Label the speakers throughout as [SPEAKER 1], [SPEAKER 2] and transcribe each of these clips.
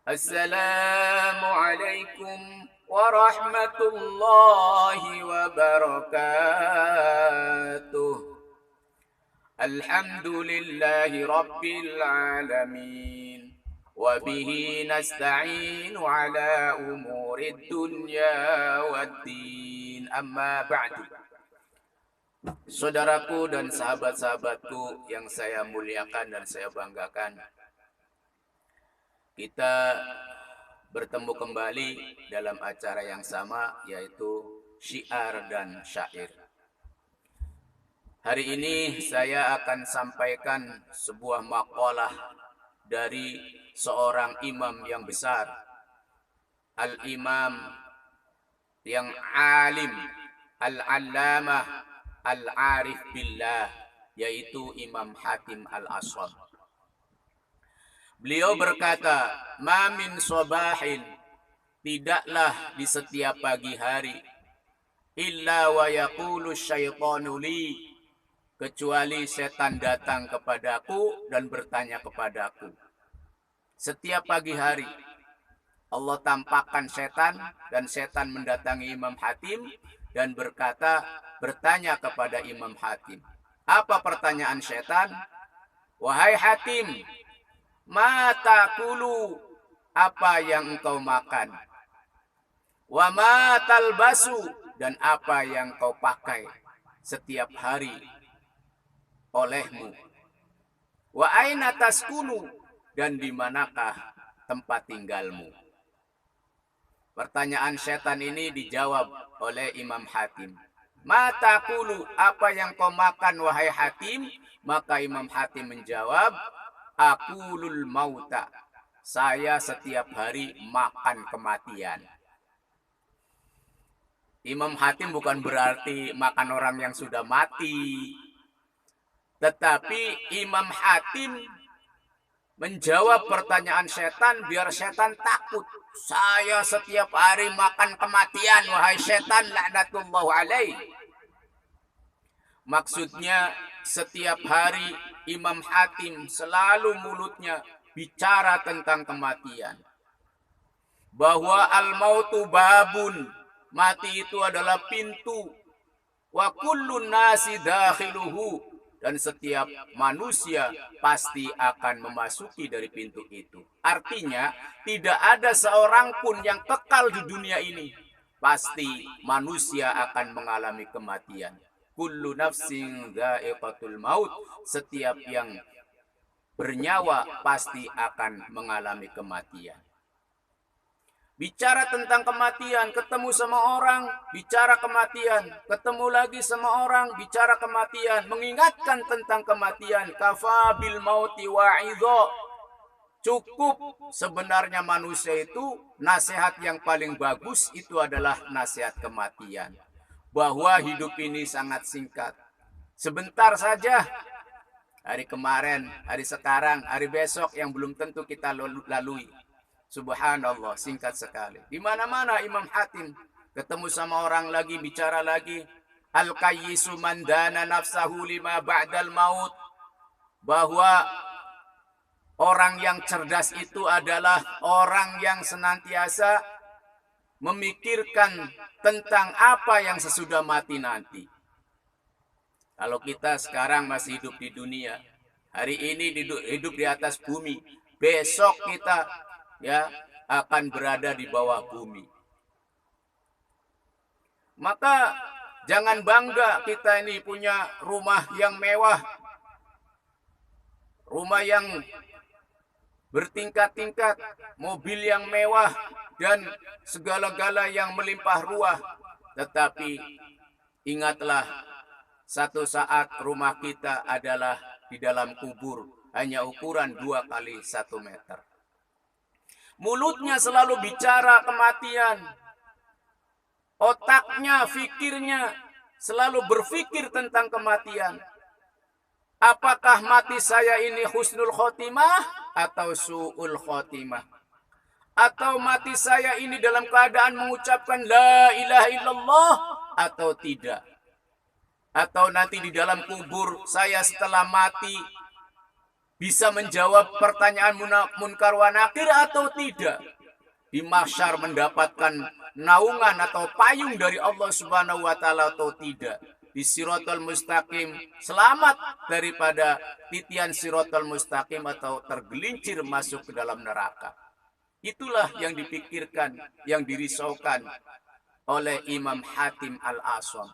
[SPEAKER 1] Assalamualaikum warahmatullahi wabarakatuh. Alhamdulillahi rabbil alamin. Wabihi nasta'inu ala umurid dunya waddin. Amma ba'du. Saudaraku dan sahabat-sahabatku yang saya muliakan dan saya banggakan, kita bertemu kembali dalam acara yang sama, yaitu syiar dan syair. Hari ini saya akan sampaikan sebuah makalah dari seorang imam yang besar, al-imam yang alim, al-allamah, al-arif billah, yaitu Imam Hatim al-Aswad. Beliau berkata, "Ma min sabahin, tidaklah di setiap pagi hari, illa wa yaqulu syaitanu li, kecuali setan datang kepadaku dan bertanya kepadaku." Setiap pagi hari Allah tampakkan setan, dan setan mendatangi Imam Hatim dan bertanya kepada Imam Hatim. Apa pertanyaan setan? "Wahai Hatim, ma takulu, apa yang engkau makan? Wa ma talbasu, dan apa yang kau pakai setiap hari olehmu? Wa aina taskunu, dan di manakah tempat tinggalmu?" Pertanyaan setan ini dijawab oleh Imam Hatim. "Ma takulu, apa yang kau makan wahai Hatim?" Maka Imam Hatim menjawab, "Akulul mauta, saya setiap hari makan kematian." Imam Hatim bukan berarti makan orang yang sudah mati, tetapi Imam Hatim menjawab pertanyaan setan biar setan takut. "Saya setiap hari makan kematian wahai setan, laknatullah alaih." Maksudnya setiap hari Imam Hatim selalu mulutnya bicara tentang kematian. Bahwa al-mautu babun, mati itu adalah pintu. Wa kullun nasi dakhiluhu, dan setiap manusia pasti akan memasuki dari pintu itu. Artinya tidak ada seorang pun yang kekal di dunia ini. Pasti manusia akan mengalami kematian. Kullu nafsin dha'iqatul maut, setiap yang bernyawa pasti akan mengalami kematian. Bicara tentang kematian, ketemu sama orang, bicara kematian, ketemu lagi sama orang, bicara kematian, mengingatkan tentang kematian. Kafa bil mauti wa'idho. Cukup sebenarnya manusia itu, nasihat yang paling bagus itu adalah nasihat kematian. Bahwa hidup ini sangat singkat. Sebentar saja, hari kemarin, hari sekarang, hari besok yang belum tentu kita lalui. Subhanallah, singkat sekali. Di mana-mana Imam Hatim ketemu sama orang lagi, bicara lagi. Al-qayyisu man dana nafsahu lima ba'dal maut. Bahwa orang yang cerdas itu adalah orang yang senantiasa memikirkan tentang apa yang sesudah mati nanti. Kalau kita sekarang masih hidup di dunia, hari ini hidup di atas bumi, besok kita akan berada di bawah bumi. Maka jangan bangga kita ini punya rumah yang mewah, rumah yang bertingkat-tingkat, mobil yang mewah, dan segala-gala yang melimpah ruah. Tetapi ingatlah, satu saat rumah kita adalah di dalam kubur, hanya ukuran 2 kali 1 meter. Mulutnya selalu bicara kematian. Otaknya, fikirnya selalu berpikir tentang kematian. Apakah mati saya ini husnul khotimah atau su'ul khotimah? Atau mati saya ini dalam keadaan mengucapkan la ilaha illallah atau tidak? Atau nanti di dalam kubur saya setelah mati bisa menjawab pertanyaan munkar wa nakir atau tidak. Di mahsyar mendapatkan naungan atau payung dari Allah Subhanahu wa taala atau tidak. Di Siratal Mustaqim selamat daripada titian Siratal Mustaqim atau tergelincir masuk ke dalam neraka. Itulah yang dipikirkan, yang dirisaukan oleh Imam Hatim Al-Asam.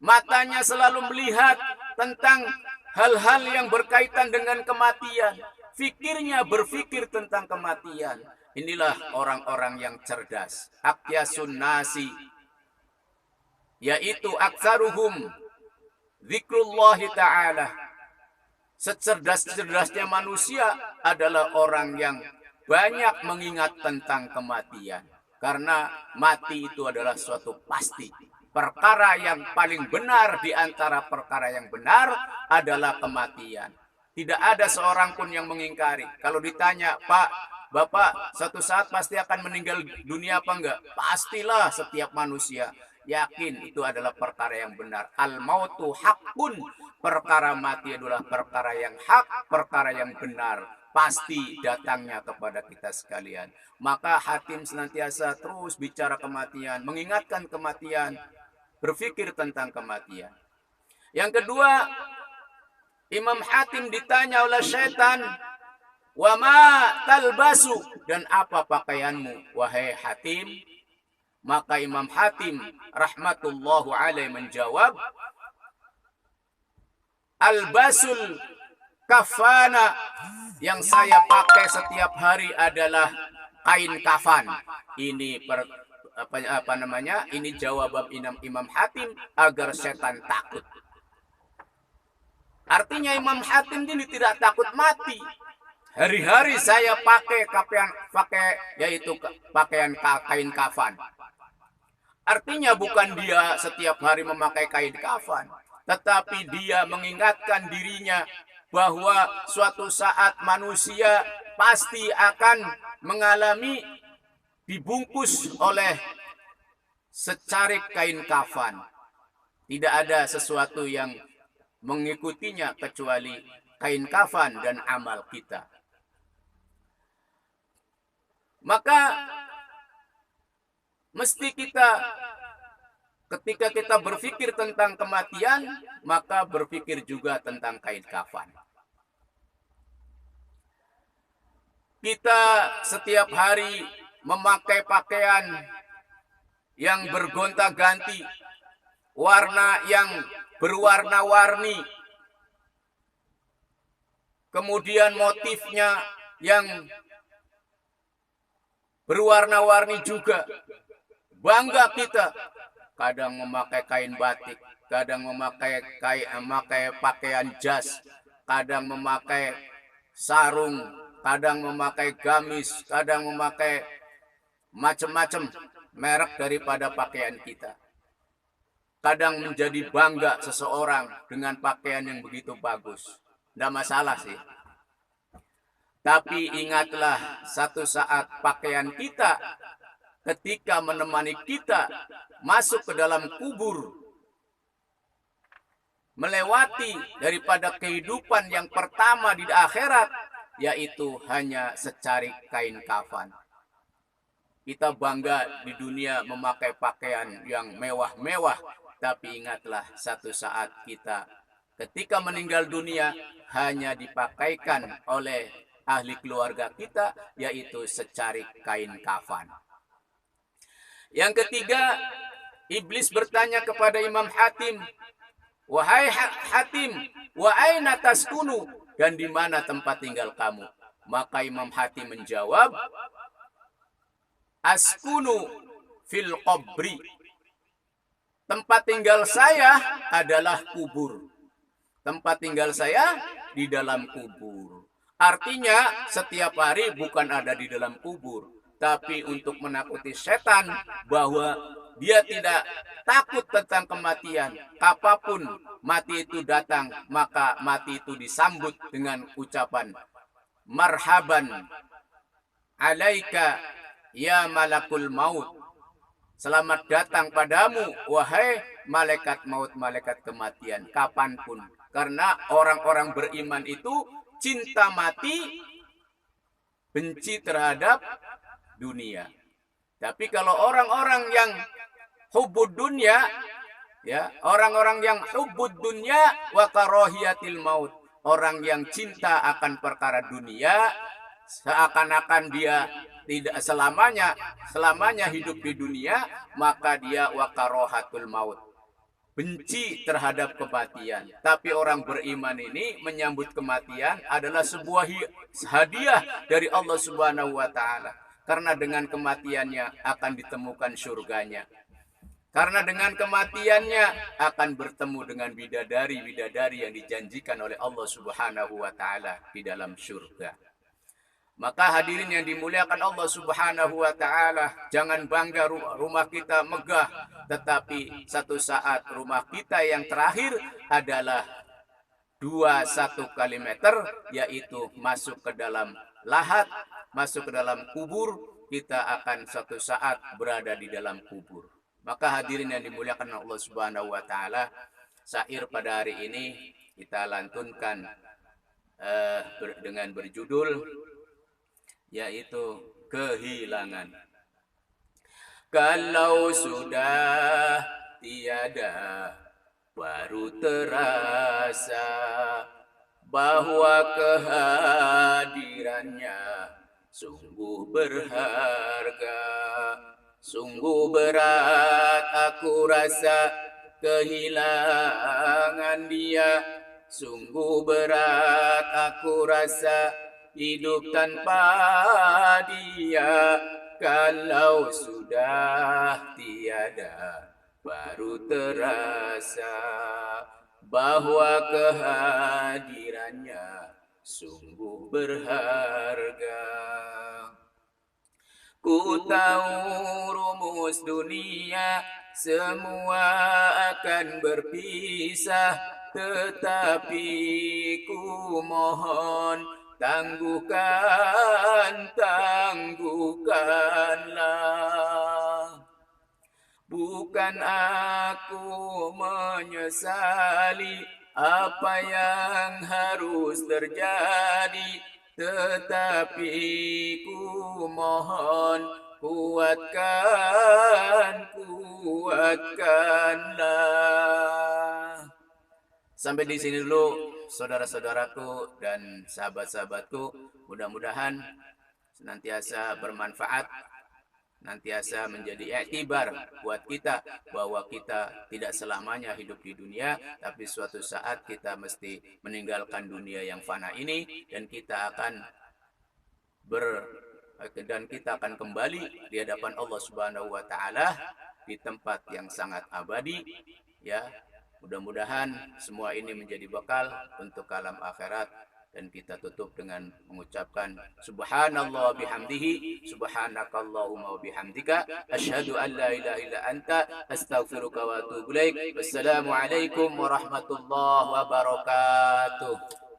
[SPEAKER 1] Matanya selalu melihat tentang hal-hal yang berkaitan dengan kematian. Fikirnya berpikir tentang kematian. Inilah orang-orang yang cerdas. Aqyasun nasi, yaitu aktsaruhum dzikrullahi ta'ala. Secerdas-cerdasnya manusia adalah orang yang banyak mengingat tentang kematian. Karena mati itu adalah suatu pasti. Perkara yang paling benar di antara perkara yang benar adalah kematian. Tidak ada seorang pun yang mengingkari. Kalau ditanya, Pak, Bapak suatu saat pasti akan meninggal dunia apa enggak? Pastilah setiap manusia. Yakin itu adalah perkara yang benar. Al-mautu haqqun. Perkara mati adalah perkara yang hak, perkara yang benar. Pasti datangnya kepada kita sekalian. Maka Hatim senantiasa terus bicara kematian, mengingatkan kematian, berpikir tentang kematian. Yang kedua, Imam Hatim ditanya oleh syaitan, wa ma talbasu, dan apa pakaianmu wahai Hatim? Maka Imam Hatim rahmatullahu alaihi menjawab, albasul kafana, yang saya pakai setiap hari adalah kain kafan. Ini ini jawaban Imam Hatim agar setan takut. Artinya Imam Hatim ini tidak takut mati. Hari-hari saya yaitu pakaian kain kafan. Artinya bukan dia setiap hari memakai kain kafan, tetapi dia mengingatkan dirinya bahwa suatu saat manusia pasti akan mengalami dibungkus oleh secarik kain kafan. Tidak ada sesuatu yang mengikutinya kecuali kain kafan dan amal kita. Maka mesti kita, ketika kita berpikir tentang kematian, maka berpikir juga tentang kain kafan. Kita setiap hari memakai pakaian yang bergonta-ganti, warna yang berwarna-warni, kemudian motifnya yang berwarna-warni juga. Bangga kita, kadang memakai kain batik, kadang memakai pakaian jas, kadang memakai sarung, kadang memakai gamis, kadang memakai macam-macam merek daripada pakaian kita. Kadang menjadi bangga seseorang dengan pakaian yang begitu bagus. Tidak masalah sih. Tapi ingatlah, satu saat pakaian kita ketika menemani kita masuk ke dalam kubur, melewati daripada kehidupan yang pertama di akhirat, yaitu hanya secarik kain kafan. Kita bangga di dunia memakai pakaian yang mewah-mewah, tapi ingatlah satu saat kita ketika meninggal dunia hanya dipakaikan oleh ahli keluarga kita, yaitu secarik kain kafan. Yang ketiga, iblis bertanya kepada Imam Hatim, wahai Hatim, wa aina taskunu, dan di mana tempat tinggal kamu? Maka Imam Hatim menjawab, askunu fil qabri. Tempat tinggal saya adalah kubur. Tempat tinggal saya di dalam kubur. Artinya setiap hari bukan ada di dalam kubur, tapi untuk menakuti setan bahwa dia tidak takut tentang kematian. Apapun mati itu datang, maka mati itu disambut dengan ucapan marhaban alaika ya malakul maut. Selamat datang padamu wahai malaikat maut, malaikat kematian, kapanpun. Karena orang-orang beriman itu cinta mati, benci terhadap dunia. Tapi kalau orang-orang yang hubbud dunya, ya, orang-orang yang hubbud dunya wa karahiyatil maut, orang yang cinta akan perkara dunia, seakan-akan dia tidak selamanya hidup di dunia, maka dia wa karahatul maut, benci terhadap kematian. Tapi orang beriman ini menyambut kematian adalah sebuah hadiah dari Allah Subhanahu wa taala. Karena dengan kematiannya akan ditemukan surganya. Karena dengan kematiannya akan bertemu dengan bidadari-bidadari yang dijanjikan oleh Allah Subhanahu wa taala di dalam surga. Maka hadirin yang dimuliakan Allah Subhanahu wa taala, jangan bangga rumah kita megah, tetapi satu saat rumah kita yang terakhir adalah 21 kali meter, yaitu masuk ke dalam lahat, masuk ke dalam kubur. Kita akan satu saat berada di dalam kubur. Maka hadirin yang dimuliakan Allah Subhanahu wa taala, syair pada hari ini kita lantunkan dengan berjudul yaitu kehilangan. Kalau sudah tiada, baru terasa bahwa kehadirannya sungguh berharga. Sungguh berat aku rasa kehilangan dia. Sungguh berat aku rasa hidup tanpa dia. Kalau sudah tiada, baru terasa bahwa kehadirannya sungguh berharga. Ku tahu rumus dunia semua akan berpisah, tetapi ku mohon tangguhkanlah. Bukan aku menyesali apa yang harus terjadi, tetapi ku mohon kuatkanlah. Sampai di sini dulu saudara-saudaraku dan sahabat-sahabatku, mudah-mudahan senantiasa bermanfaat, senantiasa menjadi iktibar buat kita bahwa kita tidak selamanya hidup di dunia, tapi suatu saat kita mesti meninggalkan dunia yang fana ini dan kita akan kembali di hadapan Allah Subhanahu wa taala di tempat yang sangat abadi, ya. Mudah-mudahan semua ini menjadi bekal untuk alam akhirat, dan kita tutup dengan mengucapkan subhanallah bihamdihi, subhanakallahumma wa bihamdika, asyhadu an la ilaha illa anta, astaghfiruka wa atubu ilaik. Wassalamu alaikum warahmatullahi wabarakatuh.